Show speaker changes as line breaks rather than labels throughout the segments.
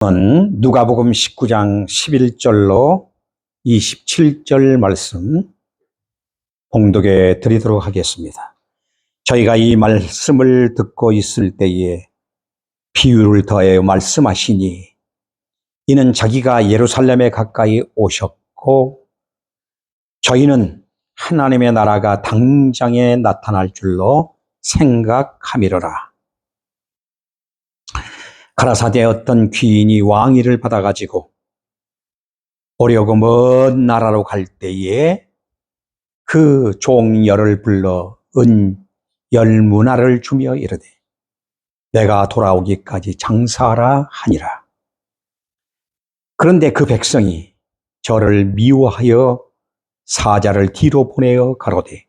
누가복음 19장 11절로 27절 말씀 봉독해 드리도록 하겠습니다. 저희가 이 말씀을 듣고 있을 때에 비유를 더하여 말씀하시니 이는 자기가 예루살렘에 가까이 오셨고 저희는 하나님의 나라가 당장에 나타날 줄로 생각함이로라. 가라사대 어떤 귀인이 왕위를 받아가지고 오려고 먼 나라로 갈 때에 그 종열을 불러 은 10문화를 주며 이르되 내가 돌아오기까지 장사하라 하니라. 그런데 그 백성이 저를 미워하여 사자를 뒤로 보내어 가로되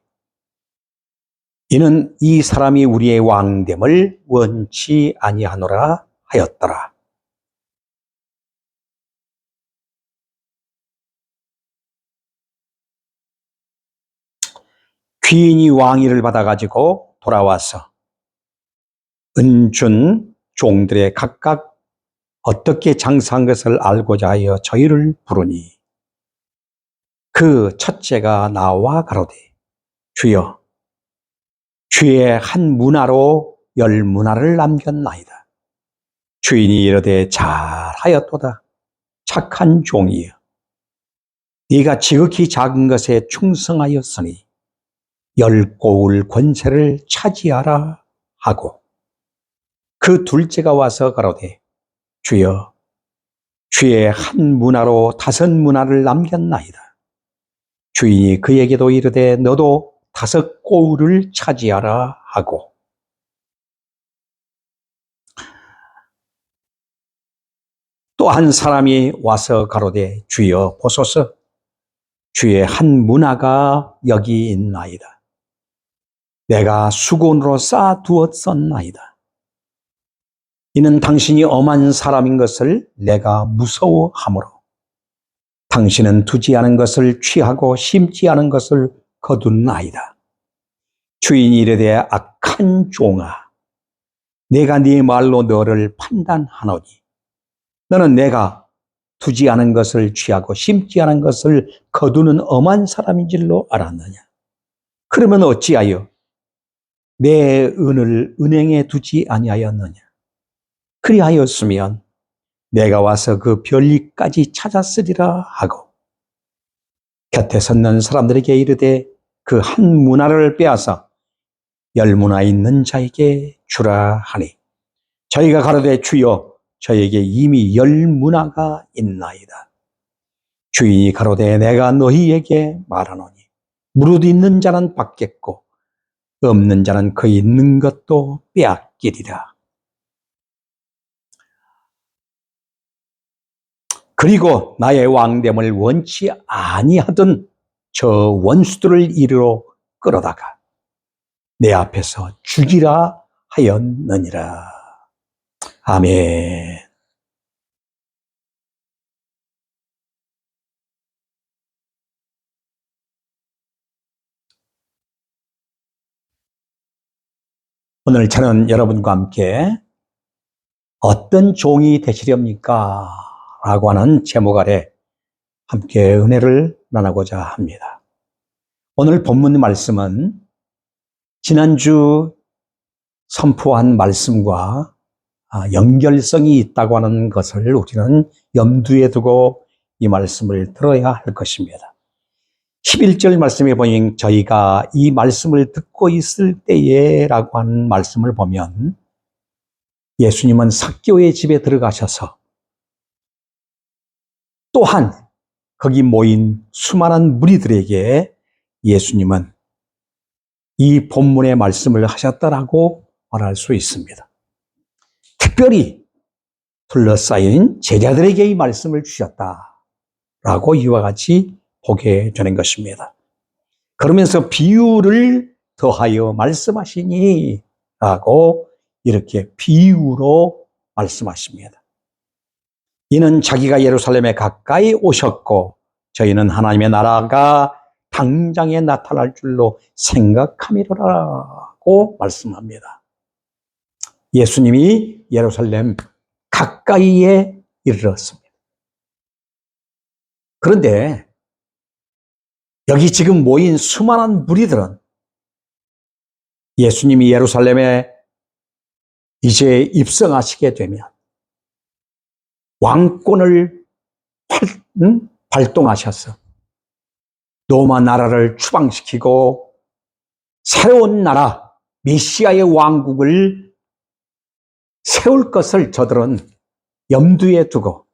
이는 이 사람이 우리의 왕됨을 원치 아니하노라 하였더라. 귀인이 왕위를 받아가지고 돌아와서 은준 종들의 각각 어떻게 장사한 것을 알고자 하여 저희를 부르니 그 첫째가 나와 가로되 주여 주의 한 문화로 10문화를 남겼나이다. 주인이 이르되 잘하였도다. 착한 종이여 네가 지극히 작은 것에 충성하였으니 10고울 권세를 차지하라 하고 그 둘째가 와서 가로되 주여 주의 한 문화로 5문화를 남겼나이다. 주인이 그에게도 이르되 너도 5고울을 차지하라 하고 또 한 사람이 와서 가로되 주여 보소서 주의 한 문화가 여기 있나이다. 내가 수건으로 쌓아두었었나이다. 이는 당신이 엄한 사람인 것을 내가 무서워하므로 당신은 두지 않은 것을 취하고 심지 않은 것을 거둔나이다. 주인이 이르되 악한 종아 내가 네 말로 너를 판단하노니 너는 내가 두지 않은 것을 취하고 심지 않은 것을 거두는 엄한 사람인 줄로 알았느냐. 그러면 어찌하여 내 은을 은행에 두지 아니하였느냐. 그리하였으면 내가 와서 그 별리까지 찾았으리라 하고 곁에 섰는 사람들에게 이르되 그 한 문화를 빼앗아 10문화 있는 자에게 주라 하니 저희가 가로되 주여 저에게 이미 10문화가 있나이다. 주인이 가로되 내가 너희에게 말하노니 무릇 있는 자는 받겠고 없는 자는 그 있는 것도 빼앗기리라. 그리고 나의 왕됨을 원치 아니하던 저 원수들을 이리로 끌어다가 내 앞에서 죽이라 하였느니라. 아멘. 오늘 저는 여러분과 함께 어떤 종이 되시렵니까? 라고 하는 제목 아래 함께 은혜를 나누고자 합니다. 오늘 본문 말씀은 지난주 선포한 말씀과 연결성이 있다고 하는 것을 우리는 염두에 두고 이 말씀을 들어야 할 것입니다. 11절 말씀에 보니 저희가 이 말씀을 듣고 있을 때에 라고 하는 말씀을 보면 예수님은 삭개오의 집에 들어가셔서 또한 거기 모인 수많은 무리들에게 예수님은 이 본문의 말씀을 하셨다라고 말할 수 있습니다. 특별히 둘러싸인 제자들에게 이 말씀을 주셨다라고 이와 같이 보게 되는 것입니다. 그러면서 비유를 더하여 말씀하시니 라고 이렇게 비유로 말씀하십니다. 이는 자기가 예루살렘에 가까이 오셨고 저희는 하나님의 나라가 당장에 나타날 줄로 생각함이로라고 말씀합니다. 예수님이 예루살렘 가까이에 이르렀습니다. 그런데 여기 지금 모인 수많은 무리들은 예수님이 예루살렘에 이제 입성하시게 되면 왕권을 발동하셔서 로마 나라를 추방시키고 새로운 나라, 메시아의 왕국을 세울 것을 저들은 염두에 두고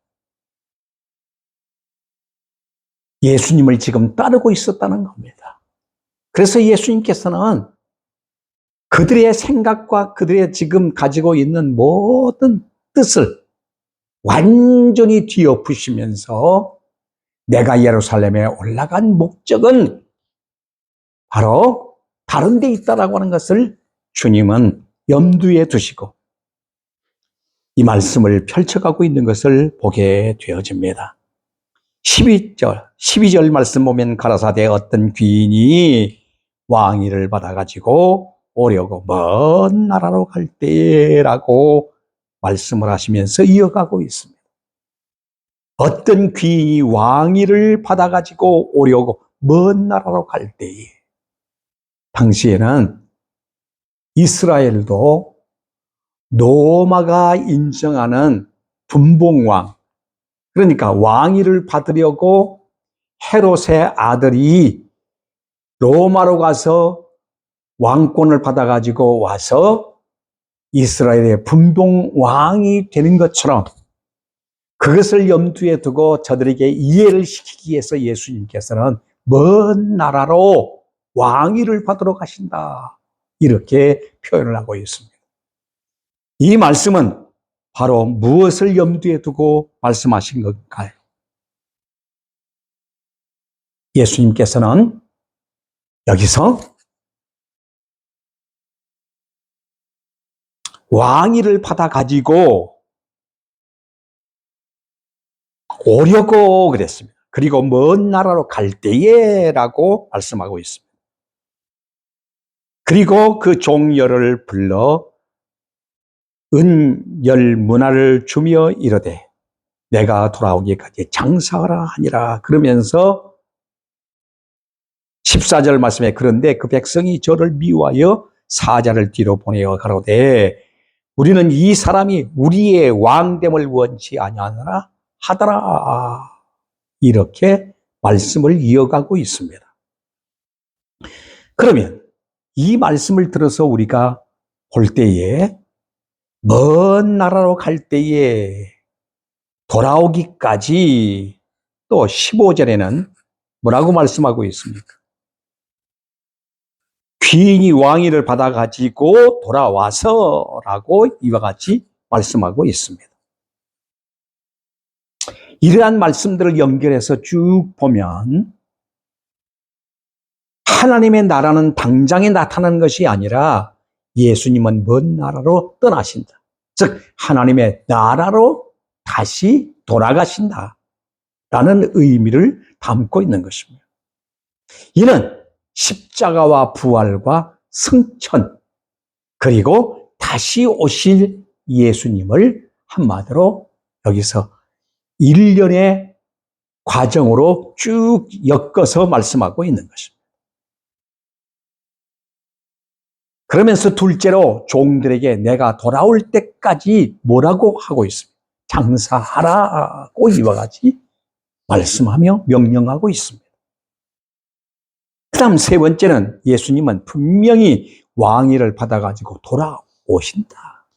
예수님을 지금 따르고 있었다는 겁니다. 그래서 예수님께서는 그들의 생각과 그들의 지금 가지고 있는 모든 뜻을 완전히 뒤엎으시면서 내가 예루살렘에 올라간 목적은 바로 다른 데 있다라고 하는 것을 주님은 염두에 두시고 이 말씀을 펼쳐가고 있는 것을 보게 되어집니다. 12절 말씀 보면 가라사대 어떤 귀인이 왕위를 받아가지고 오려고 먼 나라로 갈 때라고 말씀을 하시면서 이어가고 있습니다. 어떤 귀인이 왕위를 받아가지고 오려고 먼 나라로 갈 때에 당시에는 이스라엘도 로마가 인정하는 분봉왕, 그러니까 왕위를 받으려고 헤롯의 아들이 로마로 가서 왕권을 받아가지고 와서 이스라엘의 분봉왕이 되는 것처럼 그것을 염두에 두고 저들에게 이해를 시키기 위해서 예수님께서는 먼 나라로 왕위를 받으러 가신다. 이렇게 표현을 하고 있습니다. 이 말씀은 바로 무엇을 염두에 두고 말씀하신 걸까요? 예수님께서는 여기서 왕위를 받아가지고 오려고 그랬습니다. 그리고 먼 나라로 갈 때에 라고 말씀하고 있습니다. 그리고 그 종려를 불러 은열 문화를 주며 이르되 내가 돌아오기까지 장사하라 하니라. 그러면서 14절 말씀에 그런데 그 백성이 저를 미워하여 사자를 뒤로 보내어 가로되 우리는 이 사람이 우리의 왕됨을 원치 아니하노라 하더라. 이렇게 말씀을 이어가고 있습니다. 그러면 이 말씀을 들어서 우리가 볼 때에 먼 나라로 갈 때에 돌아오기까지 또 15절에는 뭐라고 말씀하고 있습니까? 귀인이 왕위를 받아가지고 돌아와서라고 이와 같이 말씀하고 있습니다. 이러한 말씀들을 연결해서 쭉 보면 하나님의 나라는 당장에 나타나는 것이 아니라 예수님은 먼 나라로 떠나신다. 즉 하나님의 나라로 다시 돌아가신다 라는 의미를 담고 있는 것입니다. 이는 십자가와 부활과 승천 그리고 다시 오실 예수님을 한마디로 여기서 일련의 과정으로 쭉 엮어서 말씀하고 있는 것입니다. 그러면서 둘째로 종들에게 내가 돌아올 때까지 뭐라고 하고 있습니다. 장사하라고 이와 같이 말씀하며 명령하고 있습니다. 그 다음 세 번째는 예수님은 분명히 왕위를 받아가지고 돌아오신다.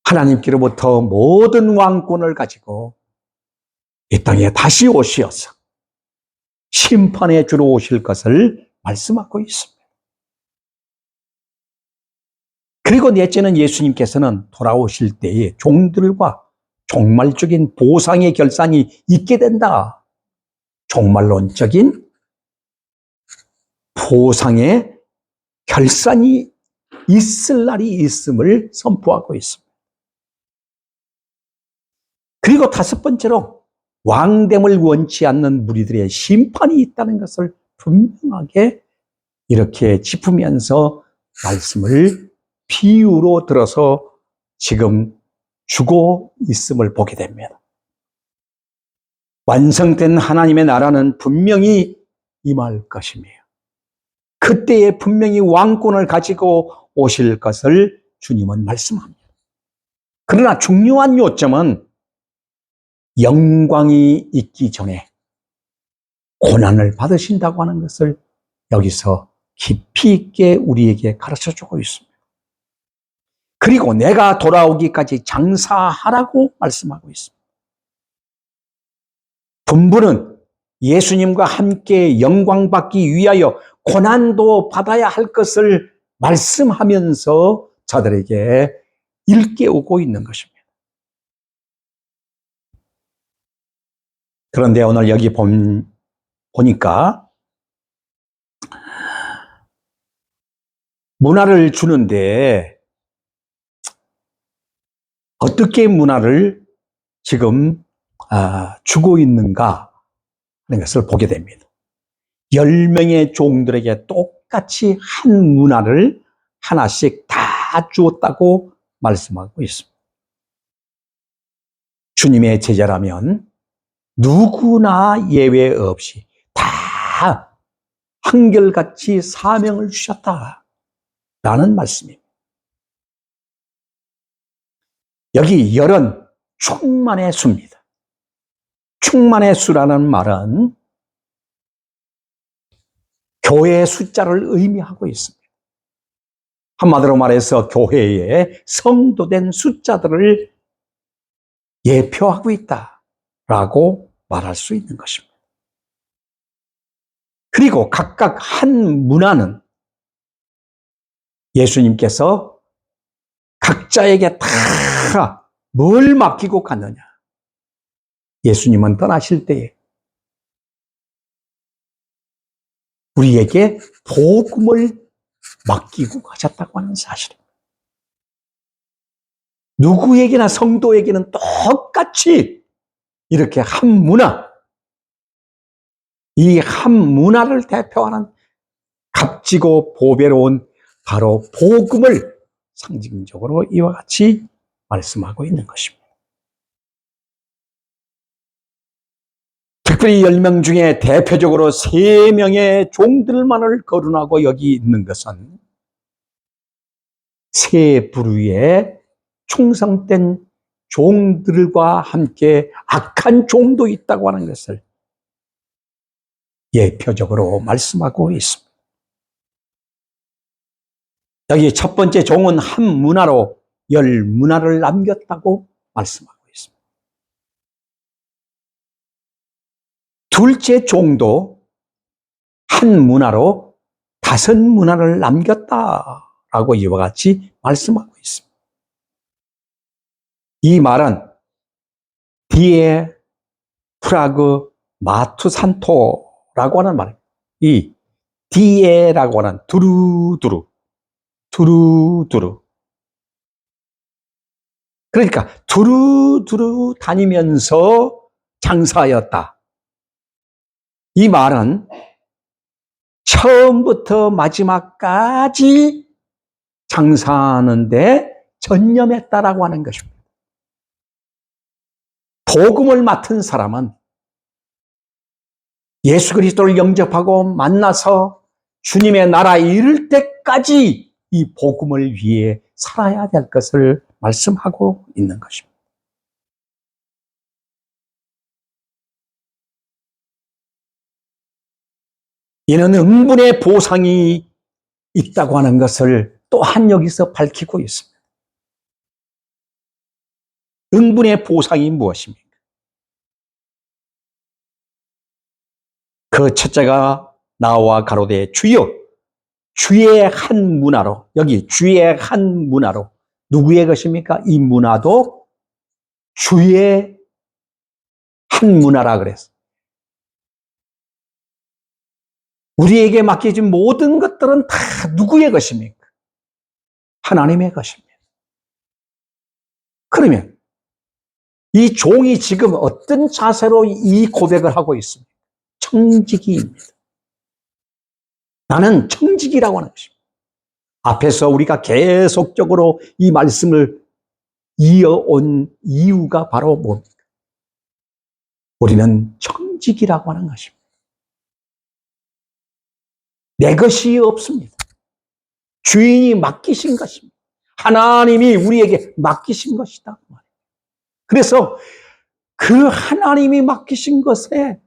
하나님께로부터 모든 왕권을 가지고 이 땅에 다시 오시어서 심판에 주러 오실 것을 말씀하고 있습니다. 그리고 넷째는 예수님께서는 돌아오실 때에 종들과 종말적인 보상의 결산이 있게 된다. 종말론적인 보상의 결산이 있을 날이 있음을 선포하고 있습니다. 그리고 다섯 번째로 왕됨을 원치 않는 무리들의 심판이 있다는 것을 분명하게 이렇게 짚으면서 말씀을 비유로 들어서 지금 주고 있음을 보게 됩니다. 완성된 하나님의 나라는 분명히 임할 것이며 그때에 분명히 왕권을 가지고 오실 것을 주님은 말씀합니다. 그러나 중요한 요점은 영광이 있기 전에 고난을 받으신다고 하는 것을 여기서 깊이 있게 우리에게 가르쳐주고 있습니다. 그리고 내가 돌아오기까지 장사하라고 말씀하고 있습니다. 분부는 예수님과 함께 영광받기 위하여 고난도 받아야 할 것을 말씀하면서 저들에게 일깨우고 있는 것입니다. 그런데 오늘 여기 보니까 문화를 주는데 어떻게 문화를 지금 주고 있는가 하는 것을 보게 됩니다. 10명의 종들에게 똑같이 한 문화를 하나씩 다 주었다고 말씀하고 있습니다. 주님의 제자라면 누구나 예외 없이 다 한결같이 사명을 주셨다라는 말씀입니다. 여기 열은 충만의 수입니다. 충만의 수라는 말은 교회의 숫자를 의미하고 있습니다. 한마디로 말해서 교회의 성도된 숫자들을 예표하고 있다라고 말할 수 있는 것입니다. 그리고 각각 한 문화는 예수님께서 각자에게 다 뭘 맡기고 갔느냐. 예수님은 떠나실 때에 우리에게 복음을 맡기고 가셨다고 하는 사실입니다. 누구에게나 성도에게는 똑같이 이렇게 한 문화, 이 한 문화를 대표하는 값지고 보배로운 바로 복음을 상징적으로 이와 같이 말씀하고 있는 것입니다. 특별히 10명 중에 대표적으로 3명의 종들만을 거론하고 여기 있는 것은 세 부류의 충성된 종들과 함께 악한 종도 있다고 하는 것을 예표적으로 말씀하고 있습니다. 여기 첫 번째 종은 한 문화로 10문화를 남겼다고 말씀하고 있습니다. 둘째 종도 한 문화로 5문화를 남겼다라고 이와 같이 말씀하고 있습니다. 이 말은 디에 프라그 마투산토라고 하는 말입니다. 이 디에라고 하는 두루두루 그러니까 두루두루 다니면서 장사하였다. 이 말은 처음부터 마지막까지 장사하는데 전념했다라고 하는 것입니다. 복음을 맡은 사람은 예수 그리스도를 영접하고 만나서 주님의 나라에 이를 때까지 이 복음을 위해 살아야 될 것을 말씀하고 있는 것입니다. 이는 응분의 보상이 있다고 하는 것을 또한 여기서 밝히고 있습니다. 응분의 보상이 무엇입니까? 그 첫째가 나와 가로되 주여 주의 한 문화로, 여기 주의 한 문화로 누구의 것입니까? 이 문화도 주의 한 문화라 그랬어요. 우리에게 맡겨진 모든 것들은 다 누구의 것입니까? 하나님의 것입니다. 그러면 이 종이 지금 어떤 자세로 이 고백을 하고 있습니까? 청지기입니다. 나는 청지기라고 하는 것입니다. 앞에서 우리가 계속적으로 이 말씀을 이어온 이유가 바로 뭡니까? 우리는 청직이라고 하는 것입니다. 내 것이 없습니다. 주인이 맡기신 것입니다. 하나님이 우리에게 맡기신 것이다. 그래서 그 하나님이 맡기신 것에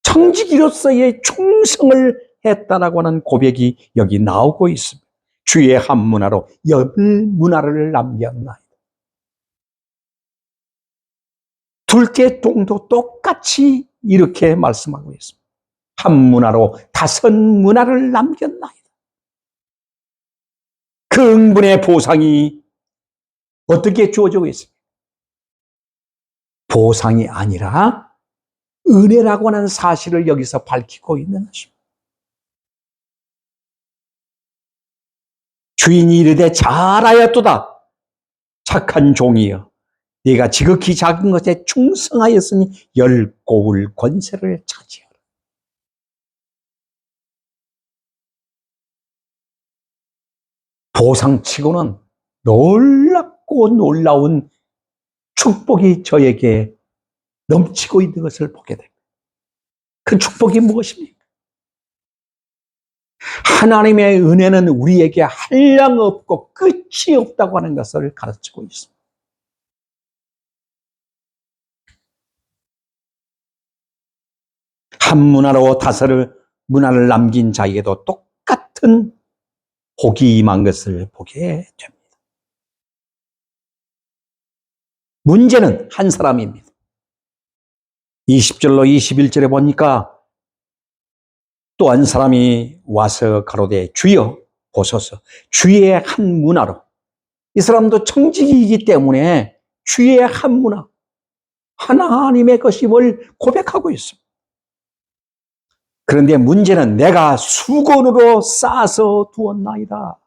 청지기로서의 충성을 했다라고 하는 고백이 여기 나오고 있습니다. 주의 한 문화로 열 문화를 남겼나이다. 둘째 똥도 똑같이 이렇게 말씀하고 있습니다. 한 문화로 다섯 문화를 남겼나이다. 그 응분의 보상이 어떻게 주어지고 있습니까? 보상이 아니라 은혜라고 하는 사실을 여기서 밝히고 있는 것입니다. 주인이 이르되 잘하였도다. 착한 종이여. 네가 지극히 작은 것에 충성하였으니 열 고울 권세를 차지하라. 보상치고는 놀랍고 놀라운 축복이 저에게 넘치고 있는 것을 보게 됩니다. 그 축복이 무엇입니까? 하나님의 은혜는 우리에게 한량 없고 끝이 없다고 하는 것을 가르치고 있습니다. 한 문화로 다섯 문화를 남긴 자에게도 똑같은 복이 임한 것을 보게 됩니다. 문제는 한 사람입니다. 20절로 21절에 보니까 또 한 사람이 와서 가로되 주여 보소서. 주의 한 문화로. 이 사람도 청지기이기 때문에 주의 한 문화, 하나님의 것임을 고백하고 있습니다. 그런데 문제는 내가 수건으로 싸서 두었나이다.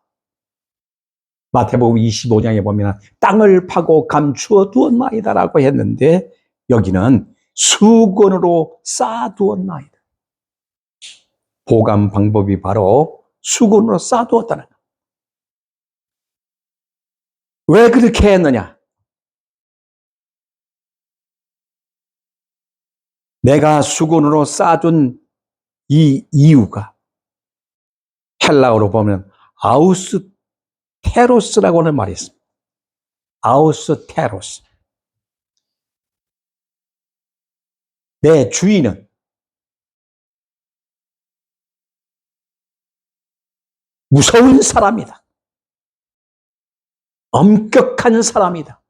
마태복음 25장에 보면 땅을 파고 감추어 두었나이다라고 했는데 여기는 수건으로 쌓아두었나이다. 보관 방법이 바로 수건으로 쌓아두었다는 것. 왜 그렇게 했느냐? 내가 수건으로 쌓아둔 이 이유가 헬라어로 보면 아우스테로스라고 하는 말이 있습니다. 아우스테로스. 내 주인은 무서운 사람이다. 엄격한 사람이다.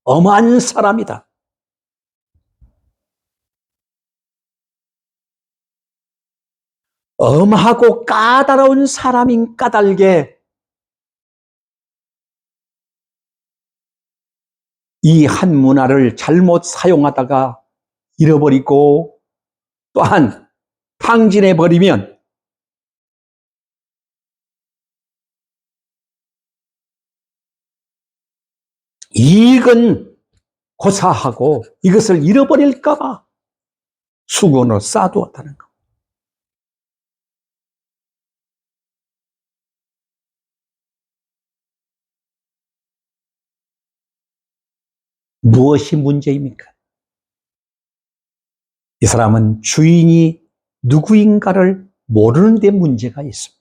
엄한 사람이다. 엄하고 까다로운 사람인 까닭에 이 한 문화를 잘못 사용하다가 잃어버리고 또한 탕진해버리면 이익은 고사하고 이것을 잃어버릴까봐 수건으로 쌓아두었다는 것. 무엇이 문제입니까? 이 사람은 주인이 누구인가를 모르는 데 문제가 있습니다.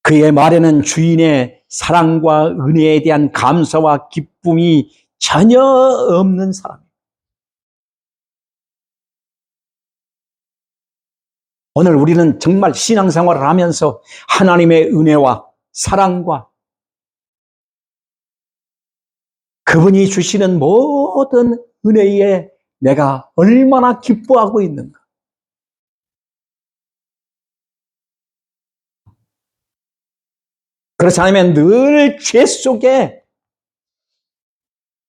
그의 말에는 주인의 사랑과 은혜에 대한 감사와 기쁨이 전혀 없는 사람입니다. 오늘 우리는 정말 신앙생활을 하면서 하나님의 은혜와 사랑과 그분이 주시는 모든 은혜에 내가 얼마나 기뻐하고 있는가. 그렇지 않으면 늘 죄 속에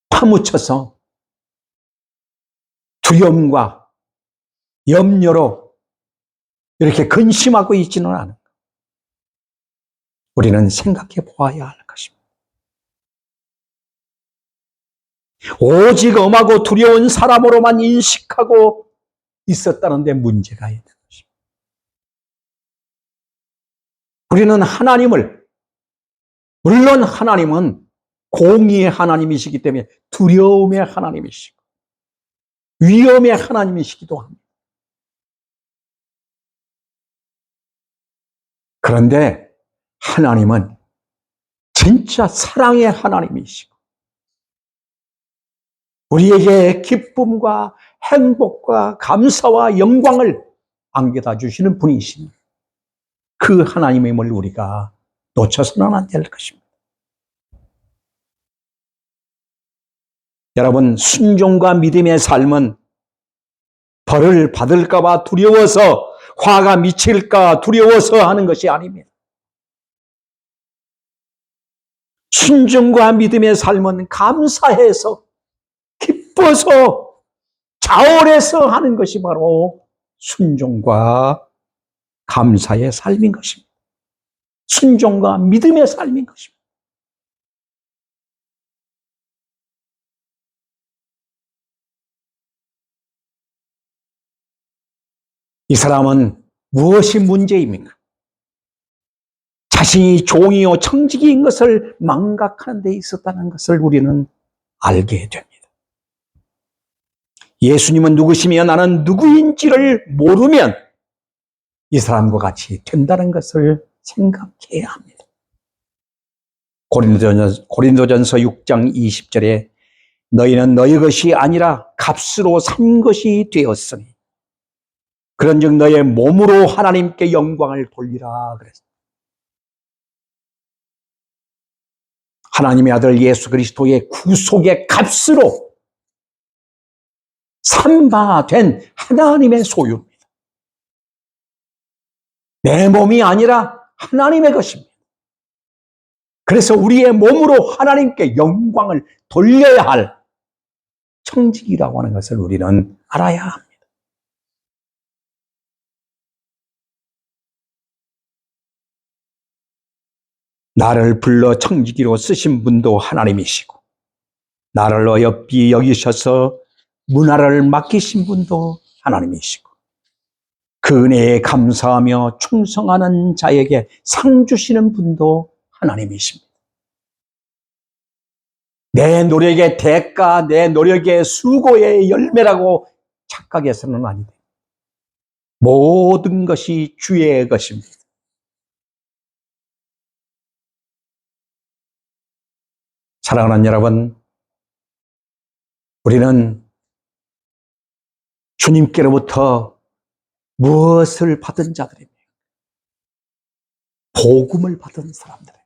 파묻혀서 두려움과 염려로 이렇게 근심하고 있지는 않은가. 우리는 생각해 보아야 할 것입니다. 오직 엄하고 두려운 사람으로만 인식하고 있었다는 데 문제가 있는 것입니다. 우리는 하나님을 물론 하나님은 공의의 하나님이시기 때문에 두려움의 하나님이시고 위험의 하나님이시기도 합니다. 그런데 하나님은 진짜 사랑의 하나님이시고 우리에게 기쁨과 행복과 감사와 영광을 안겨다 주시는 분이십니다. 그 하나님임을 우리가 놓쳐서는 안 될 것입니다. 여러분, 순종과 믿음의 삶은 벌을 받을까 봐 두려워서, 화가 미칠까 두려워서 하는 것이 아닙니다. 순종과 믿음의 삶은 감사해서, 기뻐서, 자원해서 하는 것이 바로 순종과 감사의 삶인 것입니다. 순종과 믿음의 삶인 것입니다. 이 사람은 무엇이 문제입니까? 자신이 종이요 청지기인 것을 망각하는 데 있었다는 것을 우리는 알게 됩니다. 예수님은 누구시며 나는 누구인지를 모르면 이 사람과 같이 된다는 것을 생각해야 합니다. 고린도전서 6장 20절에 너희는 너희 것이 아니라 값으로 산 것이 되었으니 그런즉 너의 몸으로 하나님께 영광을 돌리라 그랬습니다. 하나님의 아들 예수 그리스도의 구속의 값으로 산 바 된 하나님의 소유입니다. 내 몸이 아니라 하나님의 것입니다. 그래서 우리의 몸으로 하나님께 영광을 돌려야 할 청직이라고 하는 것을 우리는 알아야 합니다. 나를 불러 청지기로 쓰신 분도 하나님이시고 나를 어여삐 여기셔서 문화를 맡기신 분도 하나님이시고 그 은혜에 감사하며 충성하는 자에게 상 주시는 분도 하나님이십니다. 내 노력의 대가, 내 노력의 수고의 열매라고 착각해서는 아니다. 모든 것이 주의 것입니다. 사랑하는 여러분, 우리는 주님께로부터 무엇을 받은 자들입니까? 복음을 받은 사람들입니다.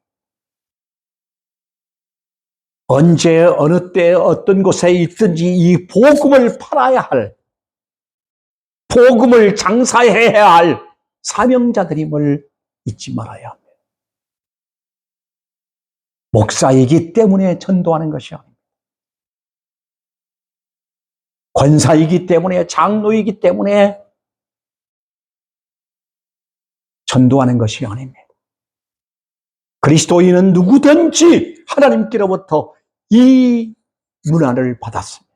언제 어느 때 어떤 곳에 있든지 이 복음을 팔아야 할, 복음을 장사해야 할 사명자들임을 잊지 말아야 합니다. 목사이기 때문에 전도하는 것이 아닙니다. 권사이기 때문에, 장로이기 때문에 전도하는 것이 아닙니다. 그리스도인은 누구든지 하나님께로부터 이 문화를 받았습니다.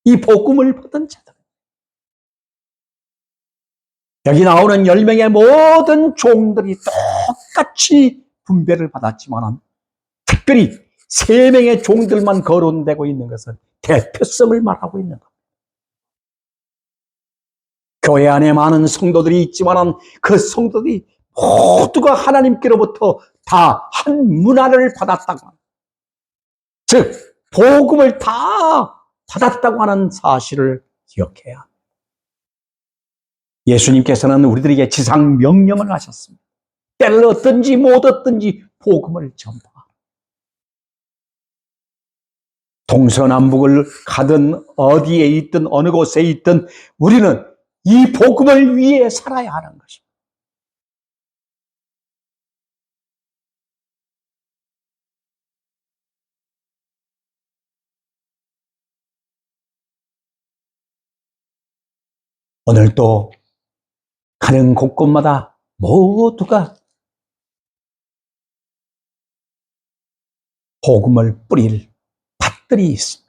이 복음을 받은 자들. 여기 나오는 10명의 모든 종들이 똑같이 분배를 받았지만 특별히 3명의 종들만 거론되고 있는 것은 대표성을 말하고 있는 겁니다. 교회 안에 많은 성도들이 있지만 그 성도들이 모두가 하나님께로부터 다 한 문화를 받았다고 합니다. 즉 복음을 다 받았다고 하는 사실을 기억해야 합니다. 예수님께서는 우리들에게 지상 명령을 하셨습니다. 때를 얻든지 못 얻든지 복음을 전파하라. 동서남북을 가든 어디에 있든 어느 곳에 있든 우리는 이 복음을 위해 살아야 하는 것입니다. 오늘도 가는 곳곳마다 모두가 복음을 뿌릴 밭들이 있습니다.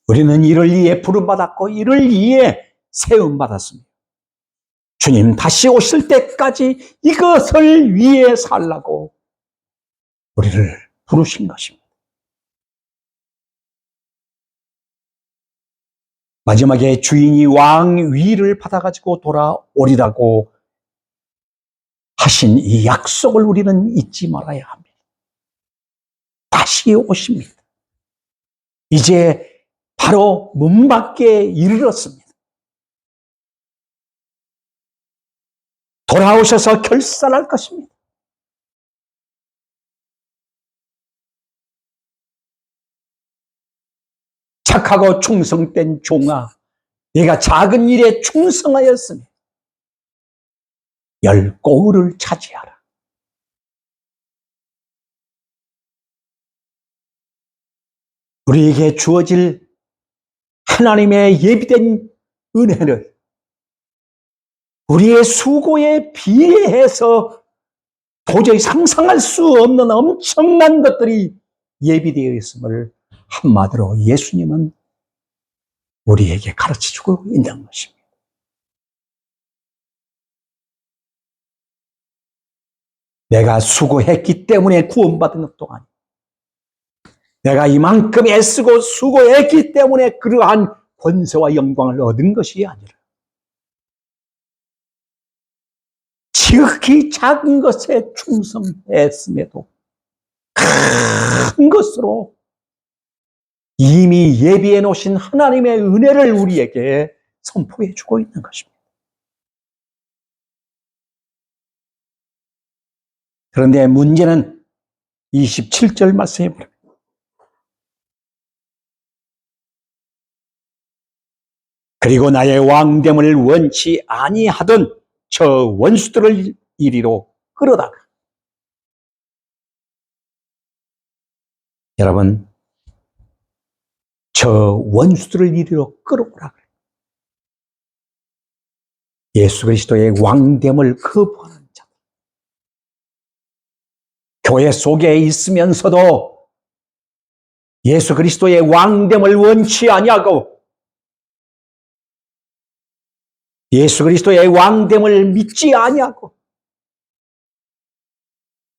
우리는 이를 위해 부름받았고 이를 위해 세움받았습니다. 주님 다시 오실 때까지 이것을 위해 살라고 우리를 부르신 것입니다. 마지막에 주인이 왕 위를 받아가지고 돌아오리라고 하신 이 약속을 우리는 잊지 말아야 합니다. 다시 오십니다. 이제 바로 문 밖에 이르렀습니다. 돌아오셔서 결산할 것입니다. 착하고 충성된 종아, 네가 작은 일에 충성하였으니 열 고을을 차지하라. 우리에게 주어질 하나님의 예비된 은혜를 우리의 수고에 비해서 도저히 상상할 수 없는 엄청난 것들이 예비되어 있음을 한마디로 예수님은 우리에게 가르쳐주고 있는 것입니다. 내가 수고했기 때문에 구원받은 것도 아니고 내가 이만큼 애쓰고 수고했기 때문에 그러한 권세와 영광을 얻은 것이 아니라 지극히 작은 것에 충성했음에도 큰 것으로 이미 예비해 놓으신 하나님의 은혜를 우리에게 선포해 주고 있는 것입니다. 그런데 문제는 27절 말씀에 보면 그리고 나의 왕됨을 원치 아니하던 저 원수들을 이리로 끌어다가 여러분 저 원수들을 이리로 끌어오라. 예수 그리스도의 왕됨을 거부하는 자들. 교회 속에 있으면서도 예수 그리스도의 왕됨을 원치 아니하고 예수 그리스도의 왕됨을 믿지 아니하고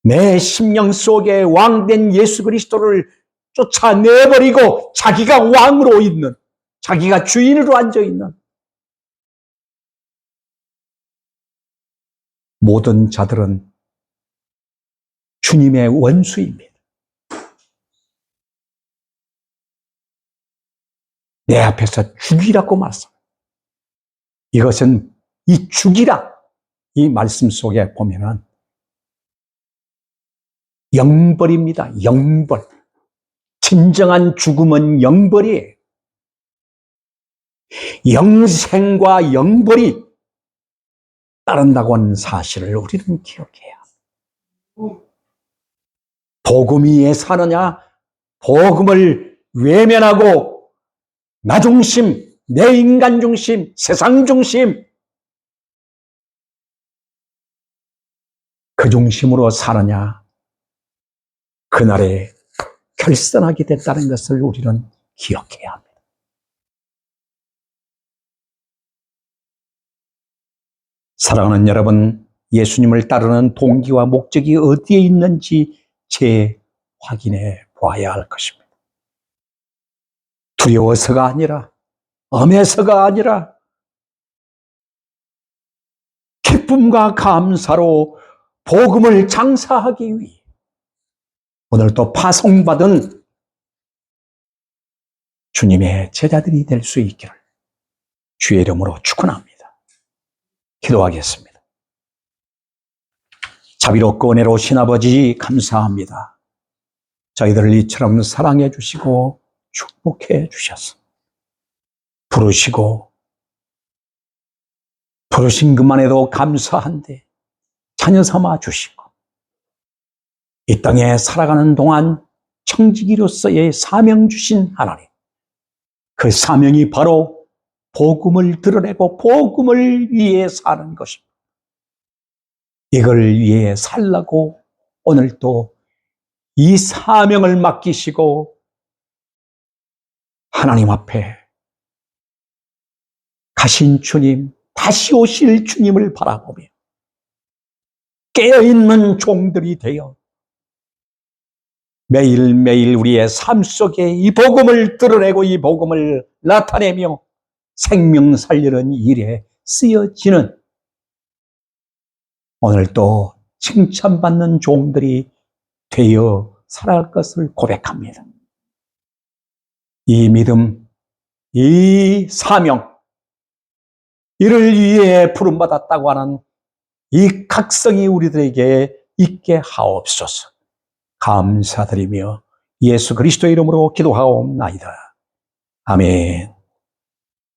내 심령 속에 왕된 예수 그리스도를 쫓아내버리고 자기가 왕으로 있는, 자기가 주인으로 앉아있는 모든 자들은 주님의 원수입니다. 내 앞에서 죽이라고 말씀합니다. 이것은 이 죽이라, 이 말씀 속에 보면은 영벌입니다. 영벌. 진정한 죽음은 영벌이에요. 영생과 영벌이 따른다고 하는 사실을 우리는 기억해야 합니다. 복음 위에 사느냐, 복음을 외면하고 나 중심, 내 인간 중심, 세상 중심, 그 중심으로 사느냐, 그날에 결산하게 됐다는 것을 우리는 기억해야 합니다. 사랑하는 여러분, 예수님을 따르는 동기와 목적이 어디에 있는지 재확인해 보아야 할 것입니다. 두려워서가 아니라, 엄해서가 아니라, 기쁨과 감사로 복음을 장사하기 위해 오늘도 파송받은 주님의 제자들이 될 수 있기를 주의 이름으로 축원합니다. 기도하겠습니다. 자비롭고 은혜로우신 아버지 감사합니다. 저희들을 이처럼 사랑해 주시고 축복해 주셔서 부르신 것만해도 감사한데 자녀 삼아 주시고 이 땅에 살아가는 동안 청지기로서의 사명 주신 하나님, 그 사명이 바로 복음을 드러내고 복음을 위해 사는 것입니다. 이걸 위해 살라고 오늘도 이 사명을 맡기시고 하나님 앞에 가신 주님 다시 오실 주님을 바라보며 깨어있는 종들이 되어 매일매일 우리의 삶 속에 이 복음을 드러내고 이 복음을 나타내며 생명 살리는 일에 쓰여지는 오늘도 칭찬받는 종들이 되어 살아갈 것을 고백합니다. 이 믿음, 이 사명, 이를 위해 부름받았다고 하는 이 각성이 우리들에게 있게 하옵소서. 감사드리며 예수 그리스도의 이름으로 기도하옵나이다. 아멘.